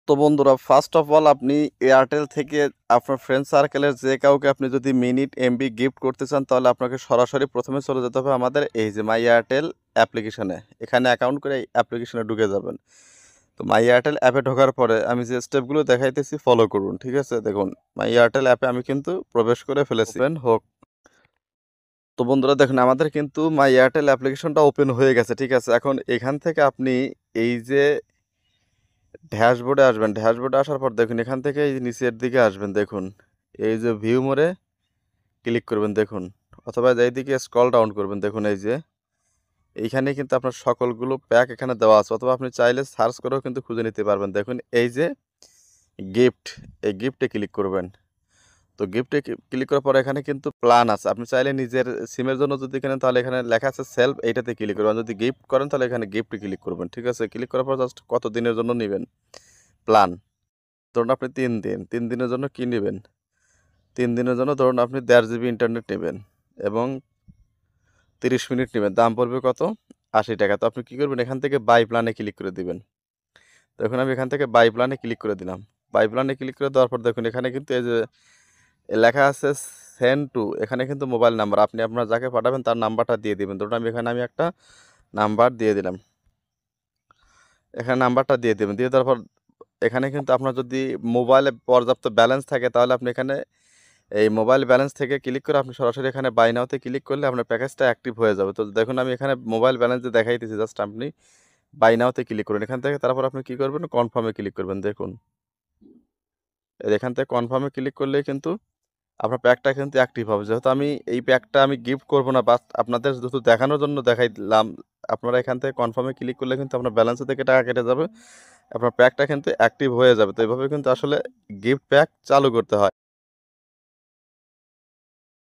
তো বন্ধুরা, first of all আপনি এয়ারটেল থেকে আপনার ফ্রেন্ড সার্কেলের যে কাউকে আপনি যদি মিনিট এমবি গিফট করতে চান, তাহলে আপনাকে সরাসরি প্রথমে চলে যেতে হবে আমাদের এই যে মাই এয়ারটেল অ্যাপ্লিকেশনে। এখানে অ্যাকাউন্ট করে এই অ্যাপ্লিকেশনে ঢুকে যাবেন। তো মাই এয়ারটেল অ্যাপে ঢোকার পরে আমি যে স্টেপগুলো দেখাইতেছি ফলো করুন, ঠিক আছে? দেখুন, মাই এয়ারটেল অ্যাপে আমি কিন্তু প্রবেশ করে ফেলেছি। ওপেন হোক। তো বন্ধুরা দেখুন, আমাদের কিন্তু মাই এয়ারটেল অ্যাপ্লিকেশনটা ওপেন হয়ে গেছে, ঠিক আছে? এখন এখান থেকে আপনি এই যে ড্যাশবোর্ডে আসবেন। ড্যাশবোর্ডে আসার পর দেখুন, এখান থেকে এই যে নিচের দিকে আসবেন, দেখুন এই যে ভিউ মোরে ক্লিক করবেন, দেখুন, অথবা এইদিকে স্ক্রল ডাউন করবেন, দেখুন এই যে এইখানে কিন্তু আপনার সকলগুলো প্যাক এখানে দেওয়া আছে, অথবা আপনি চাইলে সার্চ করেও কিন্তু খুঁজে নিতে পারবেন। দেখুন এই যে গিফট, এই গিফটে ক্লিক করবেন। তো গিফটে ক্লিক করার পর এখানে কিন্তু প্ল্যান আছে। আপনি চাইলে নিজের সিমের জন্য যদি কেনেন, তাহলে এখানে লেখা আছে সেলফ, এইটাতে ক্লিক করবেন। যদি গিফট করেন তাহলে এখানে গিফটে ক্লিক করবেন, ঠিক আছে? ক্লিক করার পর জাস্ট কত দিনের জন্য নেবেন প্ল্যান। ধরুন আপনি 3 দিন, 3 দিনের জন্য কী নেবেন? 3 দিনের জন্য ধরুন আপনি 1.5 জিবি ইন্টারনেট নেবেন এবং 30 মিনিট নেবেন। দাম পড়বে কত? 80 টাকা। তো আপনি কী করবেন? এখান থেকে বাই প্ল্যানে ক্লিক করে দিবেন। তো এখন আমি এখান থেকে বাই প্ল্যানে ক্লিক করে দিলাম। বাই প্ল্যানে ক্লিক করে দেওয়ার পর দেখুন, এখানে কিন্তু এই যে লেখা আছে সেন্ড টু, এখানে কিন্তু মোবাইল নাম্বার, আপনি আপনার যাকে পাঠাবেন তার নাম্বারটা দিয়ে দিবেন। ধরুন আমি একটা নাম্বার দিয়ে দিলাম। এখানে নাম্বারটা দিয়ে দেবেন। দিয়ে দেওয়ার পর এখানে কিন্তু আপনার যদি মোবাইলে পর্যাপ্ত ব্যালেন্স থাকে, তাহলে আপনি এখানে এই মোবাইল ব্যালেন্স থেকে ক্লিক করে আপনি সরাসরি এখানে বাই নাওতে ক্লিক করলে আপনার প্যাকেজটা অ্যাক্টিভ হয়ে যাবে। তো দেখুন, আমি এখানে মোবাইল ব্যালেন্স যে দেখাইতেছি, জাস্ট আপনি বাই নাওতে ক্লিক করুন। এখান থেকে তারপর আপনি কী করবেন? কনফার্মে ক্লিক করবেন। দেখুন, এখান থেকে কনফার্মে ক্লিক করলেই কিন্তু আপনার প্যাকটা কিন্তু অ্যাক্টিভ হবে। যেহেতু আমি এই প্যাকটা আমি গিফট করব না, বাট আপনাদের শুধু দেখানোর জন্য দেখাই দিলাম। আপনারা এখান থেকে কনফার্মে ক্লিক করলে কিন্তু আপনার ব্যালেন্স থেকে টাকা কেটে যাবে, আপনার প্যাকটা কিন্তু অ্যাক্টিভ হয়ে যাবে। তো এইভাবে কিন্তু আসলে গিফট প্যাক চালু করতে হয়।